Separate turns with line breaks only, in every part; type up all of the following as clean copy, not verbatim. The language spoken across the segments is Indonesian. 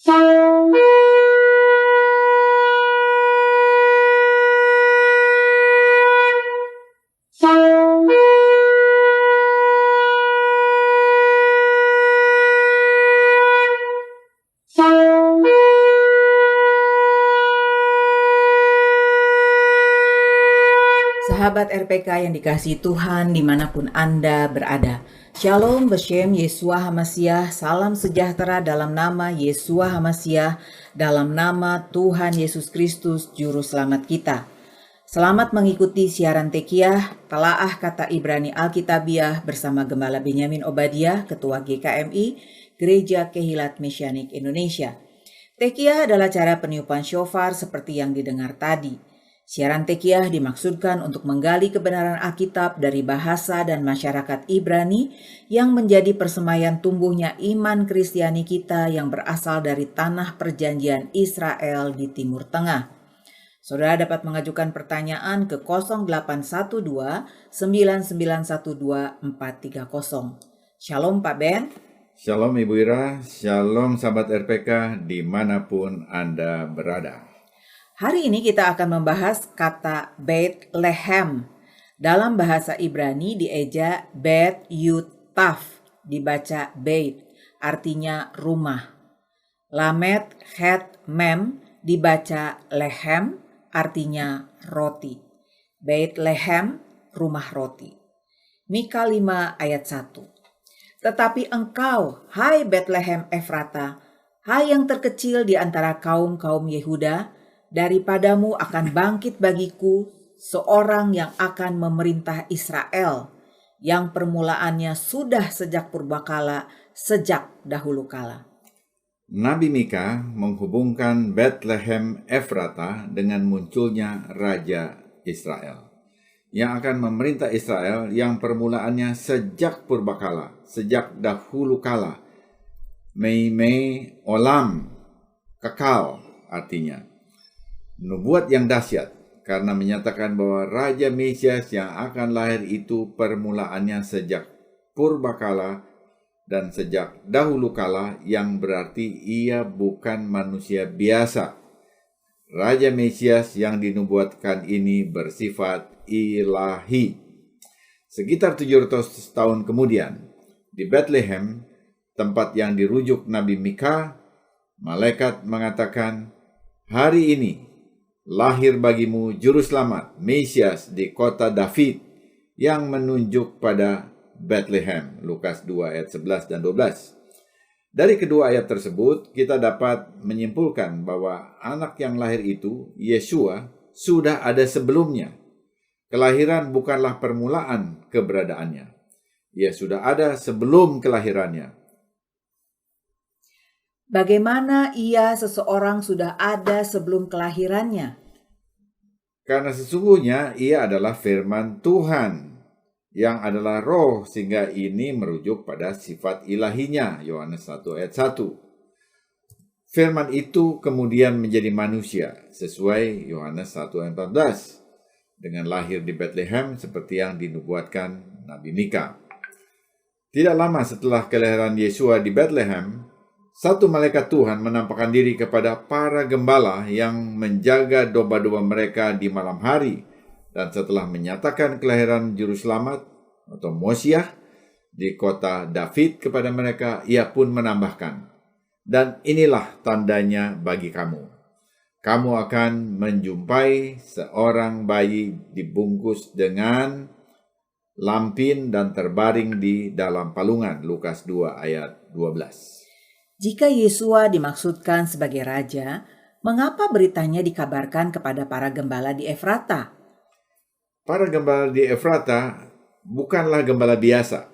Sahabat RPK yang dikasihi Tuhan dimanapun Anda berada. Shalom Beshem Yeshua HaMashiach, salam sejahtera dalam nama Yeshua HaMashiach, dalam nama Tuhan Yesus Kristus Juru Selamat kita. Selamat mengikuti siaran Tekiah, Telaah Kata Ibrani Alkitabiah bersama Gembala Benyamin Obadiah, Ketua GKMI, Gereja Kehilat Mesianik Indonesia. Tekiah adalah cara peniupan shofar seperti yang didengar tadi. Siaran Tekiah dimaksudkan untuk menggali kebenaran Alkitab dari bahasa dan masyarakat Ibrani yang menjadi persemayan tumbuhnya iman Kristiani kita yang berasal dari tanah perjanjian Israel di Timur Tengah. Saudara dapat mengajukan pertanyaan ke 0812-9912-430. Shalom Pak Ben.
Shalom Ibu Ira, shalom sahabat RPK dimanapun Anda berada.
Hari ini kita akan membahas kata Beit Lehem. Dalam bahasa Ibrani dieja Bet Yud Taf, dibaca Beit, artinya rumah. Lamet Het Mem, dibaca Lehem, artinya roti. Beit Lehem, rumah roti. Mika 5 ayat 1. Tetapi engkau, hai Betlehem Efrata, hai yang terkecil di antara kaum-kaum Yehuda, daripadamu akan bangkit bagiku seorang yang akan memerintah Israel, yang permulaannya sudah sejak purbakala, sejak dahulu kala.
Nabi Mika menghubungkan Betlehem Efrata dengan munculnya Raja Israel, yang akan memerintah Israel yang permulaannya sejak purbakala, sejak dahulu kala. Mei olam, kekal artinya. Nubuat yang dahsyat karena menyatakan bahwa Raja Mesias yang akan lahir itu permulaannya sejak purbakala dan sejak dahulu kala, yang berarti ia bukan manusia biasa. Raja Mesias yang dinubuatkan ini bersifat ilahi. Sekitar 700 tahun kemudian, di Bethlehem, tempat yang dirujuk Nabi Mika, malaikat mengatakan, "Hari ini lahir bagimu Juru Selamat, Mesias di kota David, yang menunjuk pada Bethlehem." Lukas 2 ayat 11 dan 12. Dari kedua ayat tersebut, kita dapat menyimpulkan bahwa anak yang lahir itu, Yeshua, sudah ada sebelumnya. Kelahiran bukanlah permulaan keberadaannya. Ia sudah ada sebelum kelahirannya.
Bagaimana ia seseorang sudah ada sebelum kelahirannya?
Karena sesungguhnya ia adalah firman Tuhan, yang adalah roh, sehingga ini merujuk pada sifat ilahinya. Yohanes 1 ayat 1. Firman itu kemudian menjadi manusia, sesuai Yohanes 1 ayat 14, dengan lahir di Bethlehem seperti yang dinubuatkan Nabi Mika. Tidak lama setelah kelahiran Yeshua di Bethlehem, satu malaikat Tuhan menampakkan diri kepada para gembala yang menjaga domba-domba mereka di malam hari. Dan setelah menyatakan kelahiran Juru Selamat atau Mosiah di kota David kepada mereka, ia pun menambahkan, "Dan inilah tandanya bagi kamu. Kamu akan menjumpai seorang bayi dibungkus dengan lampin dan terbaring di dalam palungan." Lukas 2 ayat 12.
Jika Yeshua dimaksudkan sebagai raja, mengapa beritanya dikabarkan kepada para gembala di Efrata?
Para gembala di Efrata bukanlah gembala biasa.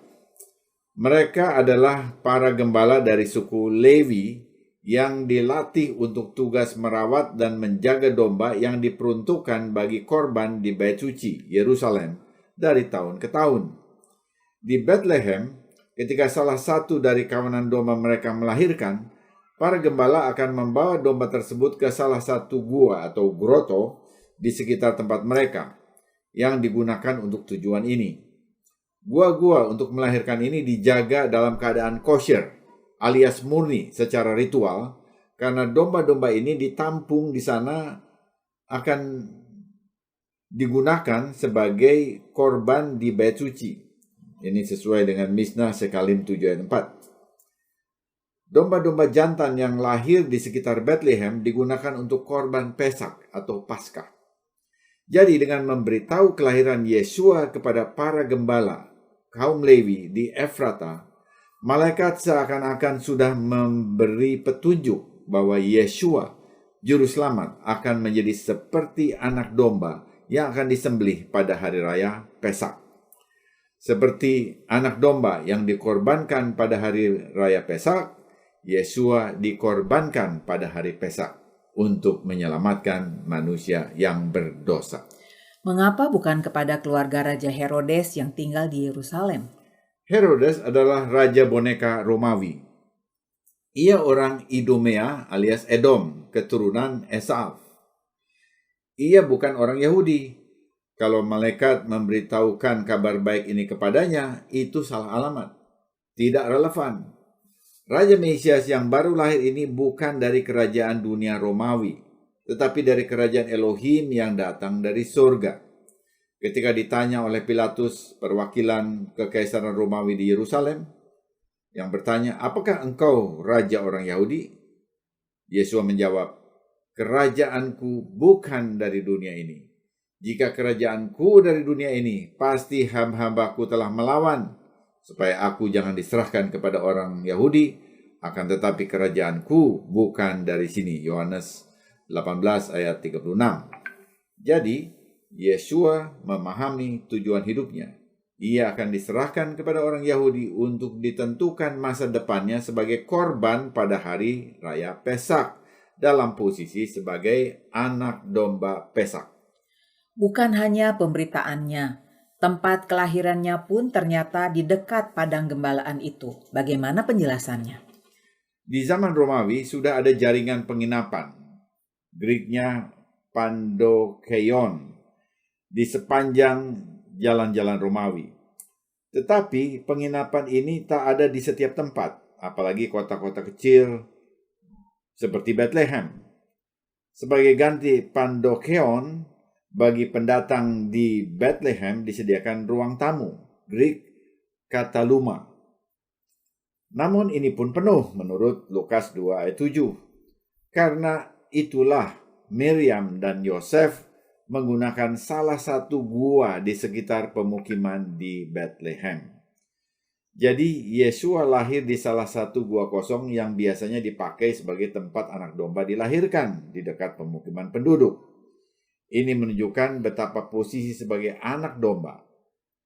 Mereka adalah para gembala dari suku Lewi yang dilatih untuk tugas merawat dan menjaga domba yang diperuntukkan bagi korban di Bait Suci, Yerusalem, dari tahun ke tahun. Di Bethlehem, ketika salah satu dari kawanan domba mereka melahirkan, para gembala akan membawa domba tersebut ke salah satu gua atau groto di sekitar tempat mereka yang digunakan untuk tujuan ini. Gua-gua untuk melahirkan ini dijaga dalam keadaan kosher alias murni secara ritual, karena domba-domba ini ditampung di sana akan digunakan sebagai korban di bait suci. Ini sesuai dengan Misnah Sekalim 7 ayat 4. Domba-domba jantan yang lahir di sekitar Bethlehem digunakan untuk korban Pesak atau Paskah. Jadi dengan memberitahu kelahiran Yesua kepada para gembala kaum Lewi di Efrata, malaikat seakan-akan sudah memberi petunjuk bahwa Yesua, Juru Selamat, akan menjadi seperti anak domba yang akan disembelih pada hari raya Pesak. Seperti anak domba yang dikorbankan pada hari raya Pesak, Yesua dikorbankan pada hari Pesak untuk menyelamatkan manusia yang berdosa.
Mengapa bukan kepada keluarga Raja Herodes yang tinggal di Yerusalem?
Herodes adalah raja boneka Romawi. Ia orang Idumea alias Edom, keturunan Esau. Ia bukan orang Yahudi. Kalau malaikat memberitahukan kabar baik ini kepadanya, itu salah alamat. Tidak relevan. Raja Mesias yang baru lahir ini bukan dari kerajaan dunia Romawi, tetapi dari kerajaan Elohim yang datang dari surga. Ketika ditanya oleh Pilatus, perwakilan kekaisaran Romawi di Yerusalem, yang bertanya, "Apakah engkau raja orang Yahudi?" Yesus menjawab, "Kerajaanku bukan dari dunia ini. Jika kerajaanku dari dunia ini, pasti hamba-hambaku telah melawan, supaya aku jangan diserahkan kepada orang Yahudi, akan tetapi kerajaanku bukan dari sini." Yohanes 18 ayat 36. Jadi, Yesua memahami tujuan hidupnya. Ia akan diserahkan kepada orang Yahudi untuk ditentukan masa depannya sebagai korban pada hari raya Pesak, dalam posisi sebagai anak domba Pesak.
Bukan hanya pemberitaannya, tempat kelahirannya pun ternyata di dekat padang gembalaan itu. Bagaimana penjelasannya?
Di zaman Romawi sudah ada jaringan penginapan, Greeknya Pandokeion, di sepanjang jalan-jalan Romawi. Tetapi penginapan ini tak ada di setiap tempat, apalagi kota-kota kecil seperti Bethlehem. Sebagai ganti Pandokeion, bagi pendatang di Bethlehem disediakan ruang tamu, Greek kataluma. Namun ini pun penuh menurut Lukas 2 ayat 7. Karena itulah Miriam dan Yosef menggunakan salah satu gua di sekitar pemukiman di Bethlehem. Jadi Yesua lahir di salah satu gua kosong yang biasanya dipakai sebagai tempat anak domba dilahirkan di dekat pemukiman penduduk. Ini menunjukkan betapa posisi sebagai anak domba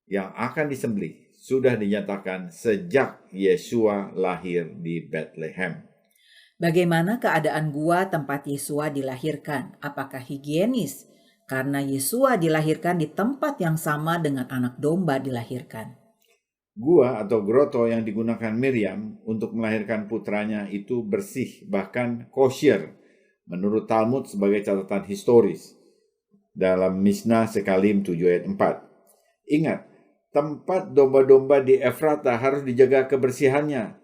yang akan disembelih sudah dinyatakan sejak Yesua lahir di Bethlehem.
Bagaimana keadaan gua tempat Yesua dilahirkan? Apakah higienis? Karena Yesua dilahirkan di tempat yang sama dengan anak domba dilahirkan.
Gua atau groto yang digunakan Miriam untuk melahirkan putranya itu bersih, bahkan kosher, menurut Talmud sebagai catatan historis dalam Misnah Sekalim 7 ayat 4. Ingat, tempat domba-domba di Efrata harus dijaga kebersihannya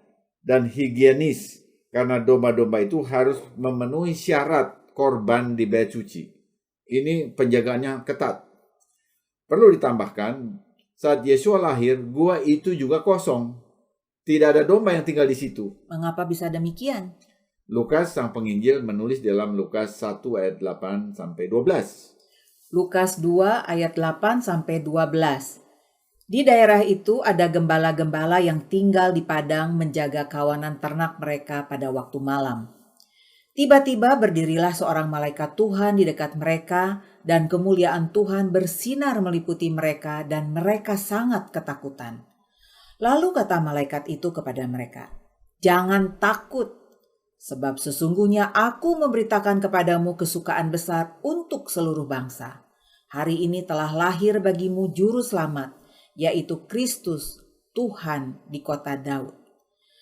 dan higienis, karena domba-domba itu harus memenuhi syarat korban di bait suci. Ini penjagaannya ketat. Perlu ditambahkan, saat Yesua lahir, gua itu juga kosong. Tidak ada domba yang tinggal di situ.
Mengapa bisa demikian?
Lukas sang penginjil menulis dalam Lukas 1 ayat 8 sampai 12.
Lukas 2 ayat 8 sampai 12. Di daerah itu ada gembala-gembala yang tinggal di padang menjaga kawanan ternak mereka pada waktu malam. Tiba-tiba berdirilah seorang malaikat Tuhan di dekat mereka, dan kemuliaan Tuhan bersinar meliputi mereka, dan mereka sangat ketakutan. Lalu kata malaikat itu kepada mereka, "Jangan takut, sebab sesungguhnya aku memberitakan kepadamu kesukaan besar untuk seluruh bangsa. Hari ini telah lahir bagimu Juru Selamat, yaitu Kristus, Tuhan di kota Daud.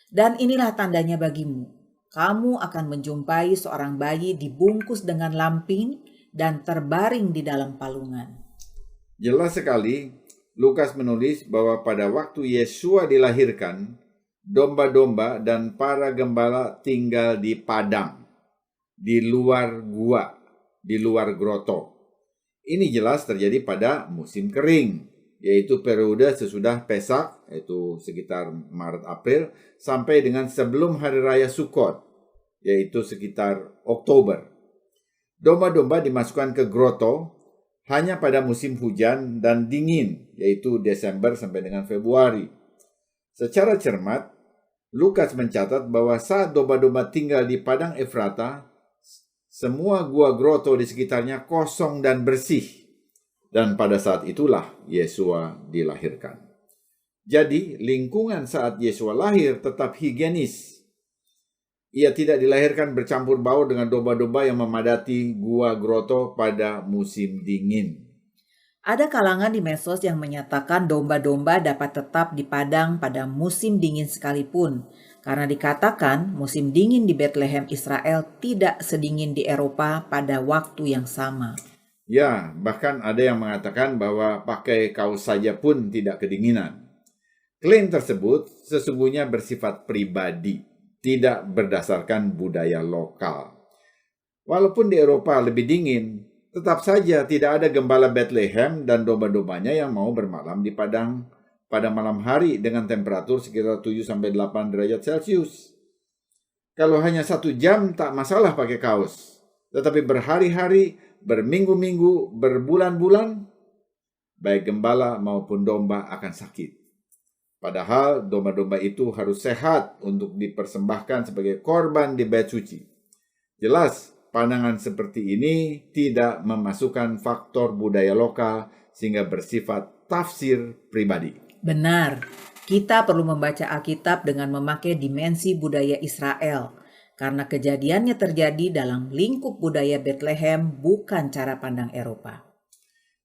Dan inilah tandanya bagimu. Kamu akan menjumpai seorang bayi dibungkus dengan lampin dan terbaring di dalam palungan."
Jelas sekali, Lukas menulis bahwa pada waktu Yesua dilahirkan, domba-domba dan para gembala tinggal di padang. di luar gua, di luar groto. Ini jelas terjadi pada musim kering, yaitu periode sesudah Pesak, yaitu sekitar Maret-April, sampai dengan sebelum Hari Raya Sukkot, yaitu sekitar Oktober. Domba-domba dimasukkan ke groto hanya pada musim hujan dan dingin, yaitu Desember sampai dengan Februari. Secara cermat, Lukas mencatat bahwa saat domba-domba tinggal di padang Efrata, semua gua groto di sekitarnya kosong dan bersih. Dan pada saat itulah Yesua dilahirkan. Jadi, lingkungan saat Yesua lahir tetap higienis. Ia tidak dilahirkan bercampur baur dengan domba-domba yang memadati gua groto pada musim dingin.
Ada kalangan di medsos yang menyatakan domba-domba dapat tetap di padang pada musim dingin sekalipun, karena dikatakan musim dingin di Bethlehem Israel tidak sedingin di Eropa pada waktu yang sama.
Ya, bahkan ada yang mengatakan bahwa pakai kaos saja pun tidak kedinginan. Klaim tersebut sesungguhnya bersifat pribadi, tidak berdasarkan budaya lokal. Walaupun di Eropa lebih dingin, tetap saja tidak ada gembala Bethlehem dan domba-dombanya yang mau bermalam di padang pada malam hari dengan temperatur sekitar 7-8 derajat Celcius. Kalau hanya 1 jam tak masalah pakai kaos, tetapi berhari-hari, berminggu-minggu, berbulan-bulan, baik gembala maupun domba akan sakit. Padahal domba-domba itu harus sehat untuk dipersembahkan sebagai korban di bait suci. Jelas, pandangan seperti ini tidak memasukkan faktor budaya lokal sehingga bersifat tafsir pribadi.
Benar, kita perlu membaca Alkitab dengan memakai dimensi budaya Israel, karena kejadiannya terjadi dalam lingkup budaya Bethlehem, bukan cara pandang Eropa.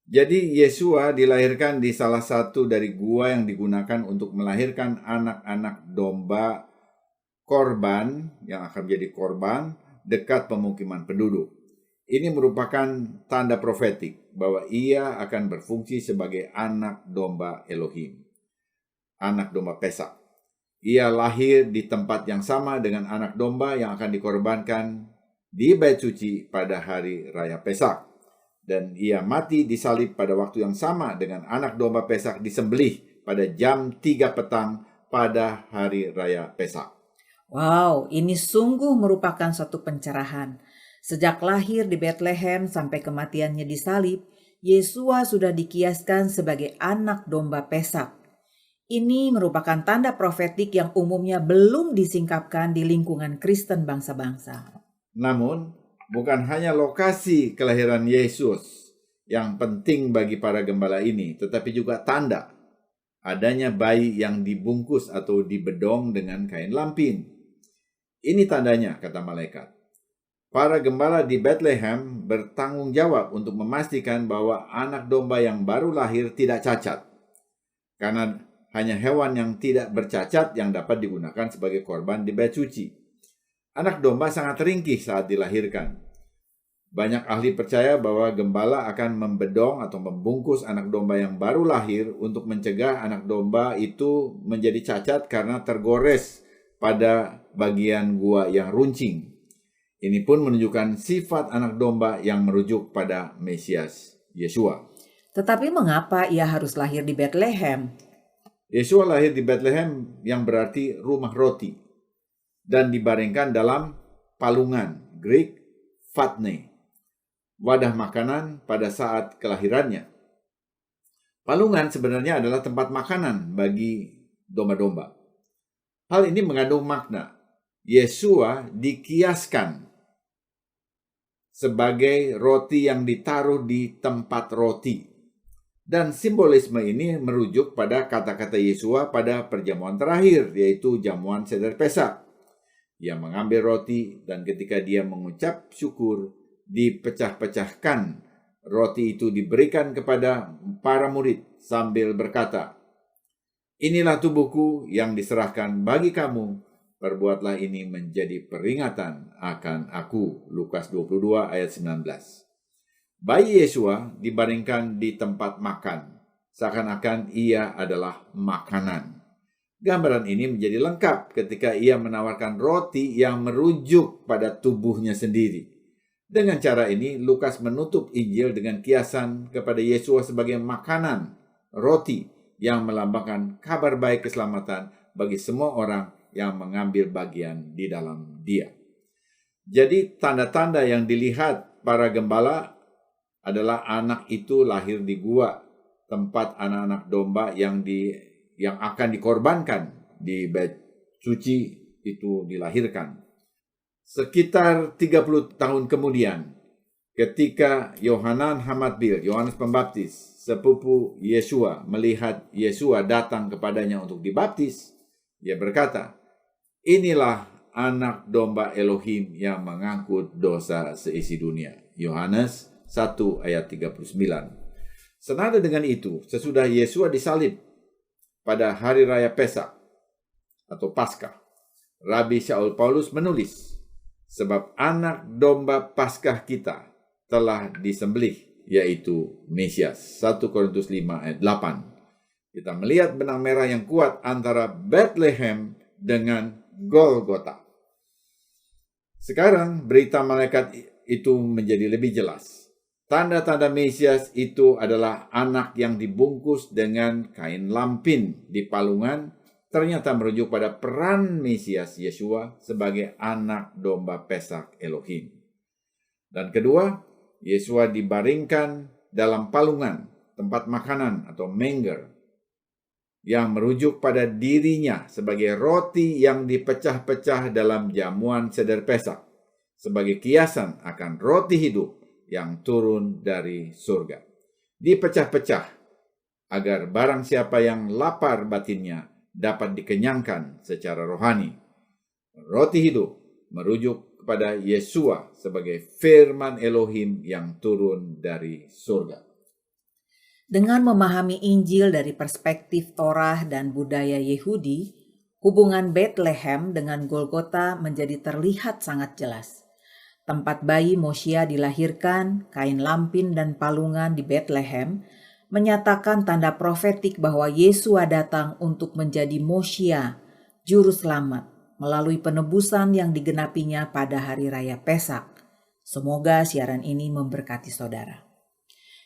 Jadi Yesua dilahirkan di salah satu dari gua yang digunakan untuk melahirkan anak-anak domba korban yang akan menjadi korban dekat pemukiman penduduk. Ini merupakan tanda profetik bahwa ia akan berfungsi sebagai anak domba Elohim, anak domba Pesak. Ia lahir di tempat yang sama dengan anak domba yang akan dikorbankan di bait suci pada hari raya Pesak. Dan ia mati disalib pada waktu yang sama dengan anak domba Pesak disembelih pada jam 3 petang pada hari raya Pesak.
Wow, ini sungguh merupakan suatu pencerahan. Sejak lahir di Bethlehem sampai kematiannya disalib, Yesua sudah dikiaskan sebagai anak domba Pesak. Ini merupakan tanda profetik yang umumnya belum disingkapkan di lingkungan Kristen bangsa-bangsa.
Namun, bukan hanya lokasi kelahiran Yesus yang penting bagi para gembala ini, tetapi juga tanda adanya bayi yang dibungkus atau dibedong dengan kain lampin. Ini tandanya, kata malaikat. Para gembala di Bethlehem bertanggung jawab untuk memastikan bahwa anak domba yang baru lahir tidak cacat, karena hanya hewan yang tidak bercacat yang dapat digunakan sebagai korban di bait suci. Anak domba sangat ringkih saat dilahirkan. Banyak ahli percaya bahwa gembala akan membedong atau membungkus anak domba yang baru lahir untuk mencegah anak domba itu menjadi cacat karena tergores pada bagian gua yang runcing. Ini pun menunjukkan sifat anak domba yang merujuk pada Mesias, Yesua.
Tetapi mengapa ia harus lahir di Bethlehem?
Yesua lahir di Bethlehem yang berarti rumah roti dan dibaringkan dalam palungan, Greek fatne, wadah makanan pada saat kelahirannya. Palungan sebenarnya adalah tempat makanan bagi domba-domba. Hal ini mengandung makna. Yesua dikiaskan sebagai roti yang ditaruh di tempat roti. Dan simbolisme ini merujuk pada kata-kata Yesua pada perjamuan terakhir, yaitu jamuan Seder Pesak. Ia mengambil roti dan ketika dia mengucap syukur, dipecah-pecahkan. Roti itu diberikan kepada para murid sambil berkata, "Inilah tubuhku yang diserahkan bagi kamu. Perbuatlah ini menjadi peringatan akan aku." Lukas 22 ayat 19. Bayi Yesua dibaringkan di tempat makan, seakan-akan ia adalah makanan. Gambaran ini menjadi lengkap ketika ia menawarkan roti yang merujuk pada tubuhnya sendiri. Dengan cara ini, Lukas menutup Injil dengan kiasan kepada Yesus sebagai makanan, roti yang melambangkan kabar baik keselamatan bagi semua orang yang mengambil bagian di dalam Dia. Jadi tanda-tanda yang dilihat para gembala adalah anak itu lahir di gua, tempat anak-anak domba yang akan dikorbankan di bait suci itu dilahirkan. Sekitar 30 tahun kemudian, ketika Yohanan Hamatbil, Yohanes Pembaptis, sepupu Yesua, melihat Yesua datang kepadanya untuk dibaptis, dia berkata, "Inilah anak domba Elohim yang mengangkut dosa seisi dunia." Yohanes 1 ayat 39. Senada dengan itu, sesudah Yesua disalib pada hari raya Pesak atau Paskah, Rabi Shaul Paulus menulis, "Sebab anak domba Paskah kita telah disembelih, yaitu Mesias." 1 Korintus 5 ayat 8. Kita melihat benang merah yang kuat antara Bethlehem dengan Golgota. Sekarang berita malaikat itu menjadi lebih jelas. Tanda-tanda Mesias itu adalah anak yang dibungkus dengan kain lampin di palungan, ternyata merujuk pada peran Mesias Yesua sebagai anak domba Pesak Elohim. Dan kedua, Yesua dibaringkan dalam palungan, tempat makanan atau manger, yang merujuk pada dirinya sebagai roti yang dipecah-pecah dalam jamuan seder Pesak, sebagai kiasan akan roti hidup yang turun dari surga. Dipecah-pecah agar barang siapa yang lapar batinnya dapat dikenyangkan secara rohani. Roti hidup merujuk kepada Yesua sebagai firman Elohim yang turun dari surga.
Dengan memahami Injil dari perspektif Torah dan budaya Yehudi, hubungan Bethlehem dengan Golgota menjadi terlihat sangat jelas. Tempat bayi Mosia dilahirkan, kain lampin dan palungan di Bethlehem menyatakan tanda profetik bahwa Yesua datang untuk menjadi Mosia, juru selamat, melalui penebusan yang digenapinya pada hari raya Pesak. Semoga siaran ini memberkati saudara.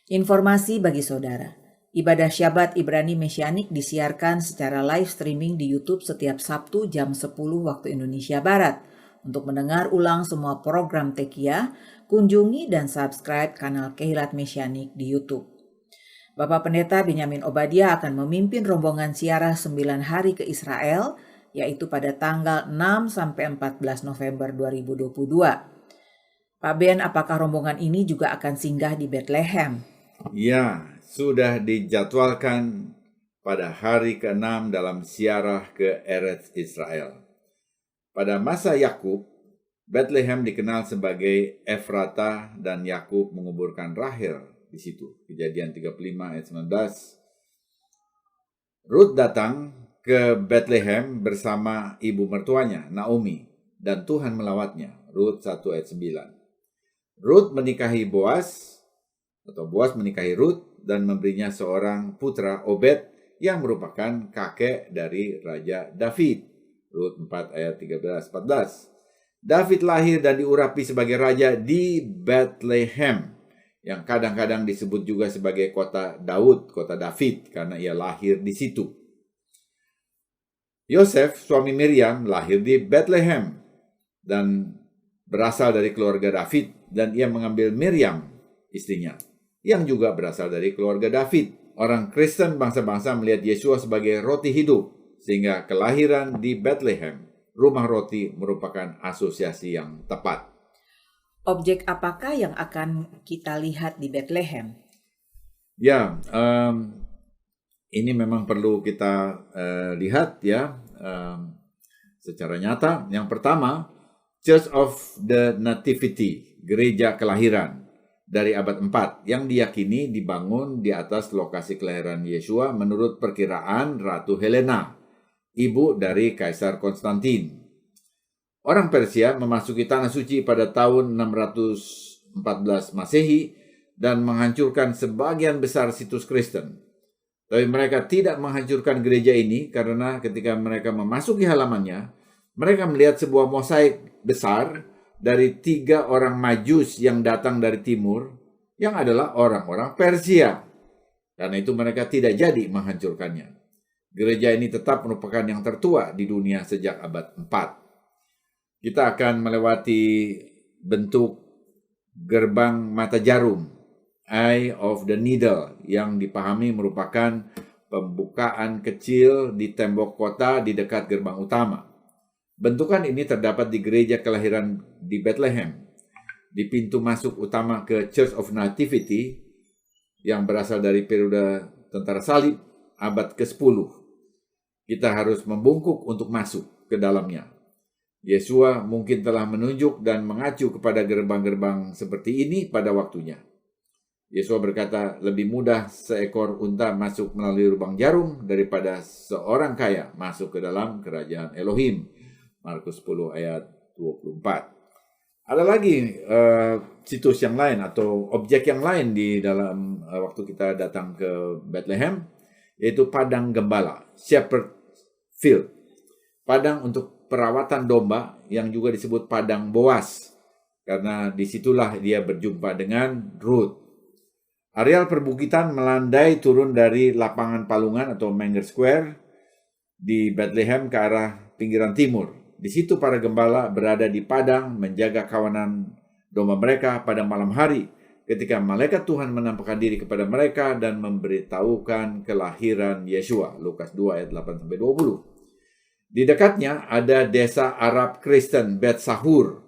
Informasi bagi saudara, ibadah Syabat Ibrani Mesianik disiarkan secara live streaming di YouTube setiap Sabtu jam 10 waktu Indonesia Barat. Untuk mendengar ulang semua program Tekia, kunjungi dan subscribe kanal Kehilat Mesianik di YouTube. Bapak Pendeta Benyamin Obadia akan memimpin rombongan ziarah 9 hari ke Israel, yaitu pada tanggal 6 sampai 14 November 2022. Pak Ben, apakah rombongan ini juga akan singgah di Bethlehem?
Ya, sudah dijadwalkan pada hari ke-6 dalam ziarah ke Eretz Israel. Pada masa Yakub, Bethlehem dikenal sebagai Efrata dan Yakub menguburkan Rahel di situ. Kejadian 35 ayat 19. Rut datang ke Bethlehem bersama ibu mertuanya, Naomi, dan Tuhan melawatnya. Rut 1 ayat 9. Rut menikahi Boaz, atau Boaz menikahi Rut dan memberinya seorang putra, Obed, yang merupakan kakek dari Raja David. Rut 4 ayat 13-14. David lahir dan diurapi sebagai raja di Bethlehem, yang kadang-kadang disebut juga sebagai kota Daud, kota David, karena ia lahir di situ. Yosef, suami Miriam, lahir di Bethlehem dan berasal dari keluarga David, dan ia mengambil Miriam, istrinya, yang juga berasal dari keluarga David. Orang Kristen bangsa-bangsa melihat Yesua sebagai roti hidup, sehingga kelahiran di Bethlehem, rumah roti, merupakan asosiasi yang tepat.
Objek apakah yang akan kita lihat di Bethlehem?
Ya, ini memang perlu kita lihat ya secara nyata. Yang pertama, Church of the Nativity, gereja kelahiran dari abad 4 yang diyakini dibangun di atas lokasi kelahiran Yesua menurut perkiraan Ratu Helena, ibu dari Kaisar Konstantin. Orang Persia memasuki tanah suci pada tahun 614 Masehi dan menghancurkan sebagian besar situs Kristen. Tapi mereka tidak menghancurkan gereja ini karena ketika mereka memasuki halamannya, mereka melihat sebuah mosaik besar dari 3 orang Majus yang datang dari timur, yang adalah orang-orang Persia. Karena itu mereka tidak jadi menghancurkannya. Gereja ini tetap merupakan yang tertua di dunia sejak abad 4. Kita akan melewati bentuk gerbang mata jarum, Eye of the Needle, yang dipahami merupakan pembukaan kecil di tembok kota di dekat gerbang utama. Bentukan ini terdapat di gereja kelahiran di Bethlehem, di pintu masuk utama ke Church of Nativity yang berasal dari periode tentara salib abad ke-10. Kita harus membungkuk untuk masuk ke dalamnya. Yesua mungkin telah menunjuk dan mengacu kepada gerbang-gerbang seperti ini pada waktunya. Yesua berkata, lebih mudah seekor unta masuk melalui lubang jarum daripada seorang kaya masuk ke dalam kerajaan Elohim. Markus 10 ayat 24. Ada lagi situs yang lain atau objek yang lain di dalam waktu kita datang ke Bethlehem, yaitu padang gembala, shepherd field. Padang untuk perawatan domba yang juga disebut padang Boas, karena disitulah dia berjumpa dengan Ruth. Areal perbukitan melandai turun dari lapangan palungan atau Manger Square di Bethlehem ke arah pinggiran timur. Di situ para gembala berada di padang menjaga kawanan domba mereka pada malam hari ketika malaikat Tuhan menampakkan diri kepada mereka dan memberitahukan kelahiran Yesua. Lukas 2 ayat 8-20. Di dekatnya ada desa Arab Kristen Bet Sahur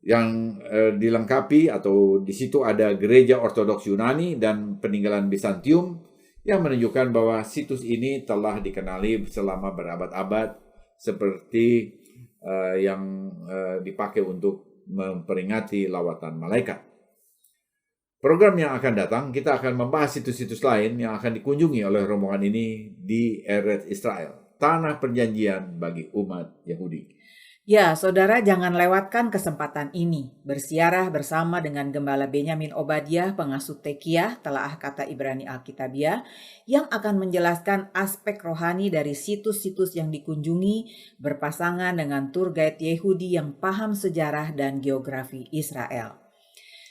yang dilengkapi atau di situ ada gereja Ortodoks Yunani dan peninggalan Bizantium yang menunjukkan bahwa situs ini telah dikenali selama berabad-abad seperti yang dipakai untuk memperingati lawatan malaikat. Program yang akan datang, kita akan membahas situs-situs lain yang akan dikunjungi oleh rombongan ini di Eretz Israel, tanah perjanjian bagi umat Yahudi.
Ya, saudara jangan lewatkan kesempatan ini. Bersiarah bersama dengan Gembala Benyamin Obadiah, pengasuh Tekiah, telaah kata Ibrani Alkitabiah, yang akan menjelaskan aspek rohani dari situs-situs yang dikunjungi berpasangan dengan tour guide Yehudi yang paham sejarah dan geografi Israel.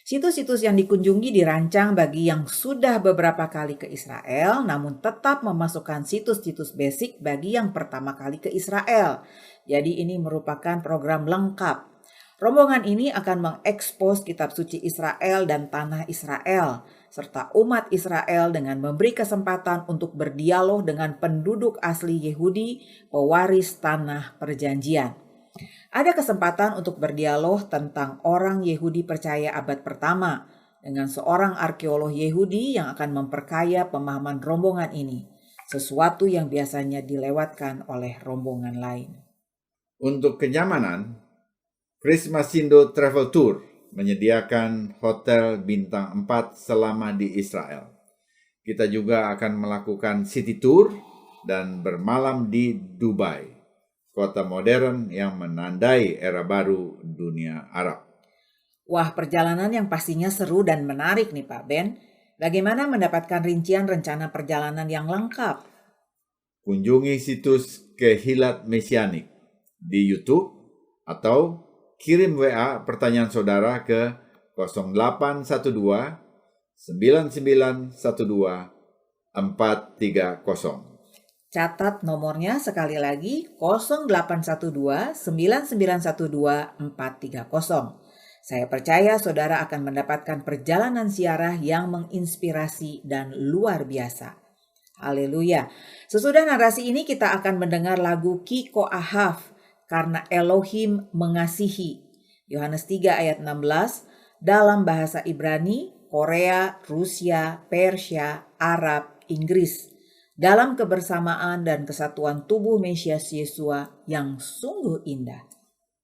Situs-situs yang dikunjungi dirancang bagi yang sudah beberapa kali ke Israel, namun tetap memasukkan situs-situs basic bagi yang pertama kali ke Israel. Jadi ini merupakan program lengkap. Rombongan ini akan mengekspos kitab suci Israel dan tanah Israel, serta umat Israel dengan memberi kesempatan untuk berdialog dengan penduduk asli Yehudi, pewaris tanah perjanjian. Ada kesempatan untuk berdialog tentang orang Yehudi percaya abad pertama dengan seorang arkeolog Yehudi yang akan memperkaya pemahaman rombongan ini, sesuatu yang biasanya dilewatkan oleh rombongan lain.
Untuk kenyamanan, Christmas Sindo Travel Tour menyediakan hotel bintang 4 selama di Israel. Kita juga akan melakukan city tour dan bermalam di Dubai, kota modern yang menandai era baru dunia Arab.
Wah, perjalanan yang pastinya seru dan menarik nih Pak Ben. Bagaimana mendapatkan rincian rencana perjalanan yang lengkap?
Kunjungi situs Kehilat Mesianik di YouTube atau kirim WA pertanyaan saudara ke 0812 9912 430.
Catat nomornya sekali lagi 0812 9912 430. Saya percaya saudara akan mendapatkan perjalanan ziarah yang menginspirasi dan luar biasa. Haleluya. Sesudah narasi ini kita akan mendengar lagu Kiko Ahaf, karena Elohim mengasihi. Yohanes 3 ayat 16 dalam bahasa Ibrani, Korea, Rusia, Persia, Arab, Inggris. Dalam kebersamaan dan kesatuan tubuh Mesias Yesua yang sungguh indah.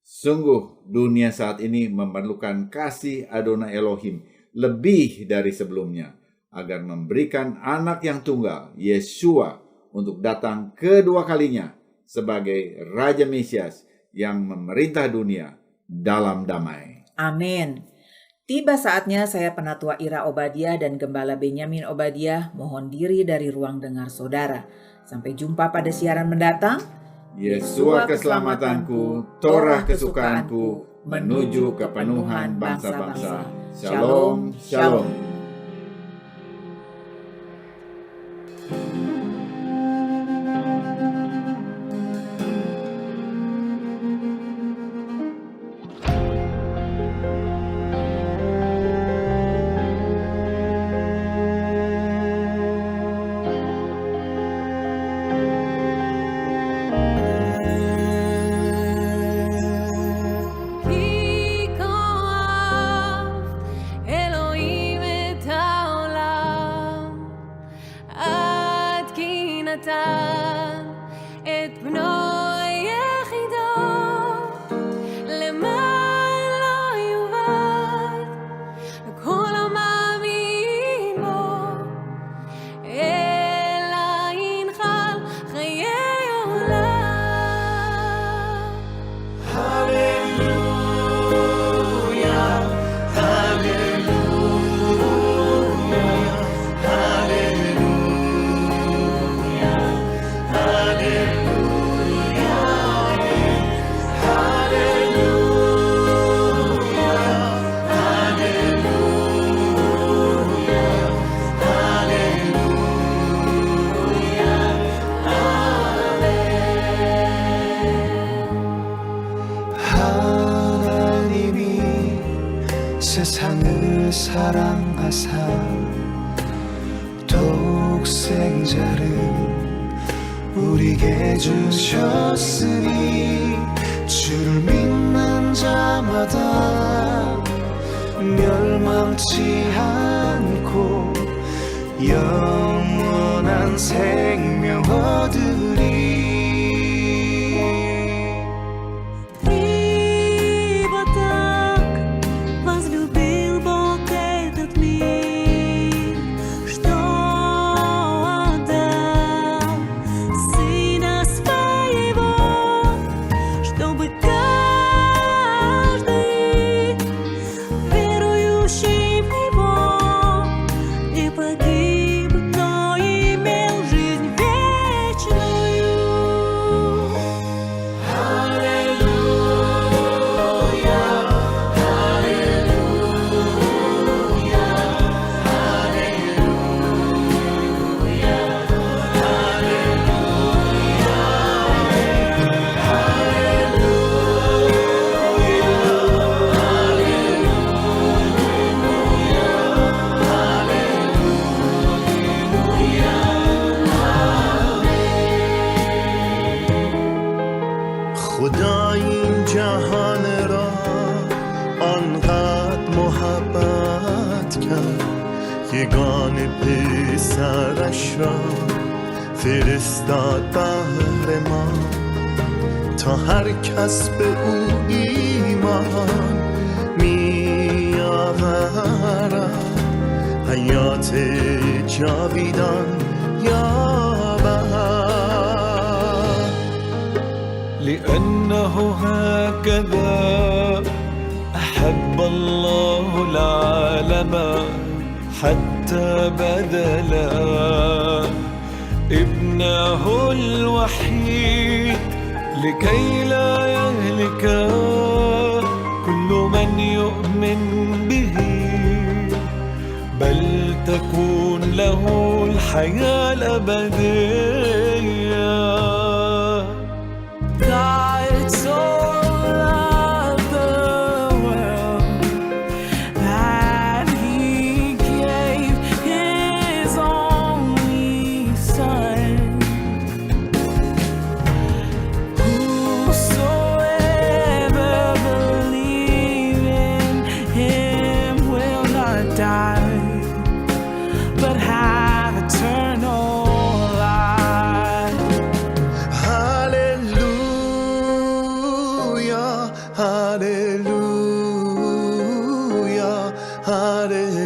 Sungguh dunia saat ini memerlukan kasih Adonai Elohim lebih dari sebelumnya, agar memberikan anak yang tunggal, Yesua, untuk datang kedua kalinya sebagai Raja Mesias yang memerintah dunia dalam damai.
Amin. Tiba saatnya saya Penatua Ira Obadiah dan Gembala Benyamin Obadiah mohon diri dari ruang dengar saudara. Sampai jumpa pada siaran mendatang.
Yesua keselamatanku, Torah kesukaanku, menuju kepenuhan bangsa-bangsa. Shalom, shalom.
세상을 사랑하사 독생자를 우리에게 주셨으니 주를 믿는 자마다 멸망치 않고 영원한 생명 얻으리.
خدا این جهان را آنقدر محبت کرد یگانه پسرش را فرستاد بهر ما تا هر کس به او ایمان می‌آورد حیات جاویدان یابد.
لأنه هكذا أحب الله العالم حتى بذل ابنه الوحيد لكي لا يهلك كل من يؤمن به بل تكون له الحياة الأبدية. God so loved the world that He gave His only Son. Whosoever believes in Him will not die, but have eternal life.
Hallelujah, hallelujah, hallelujah.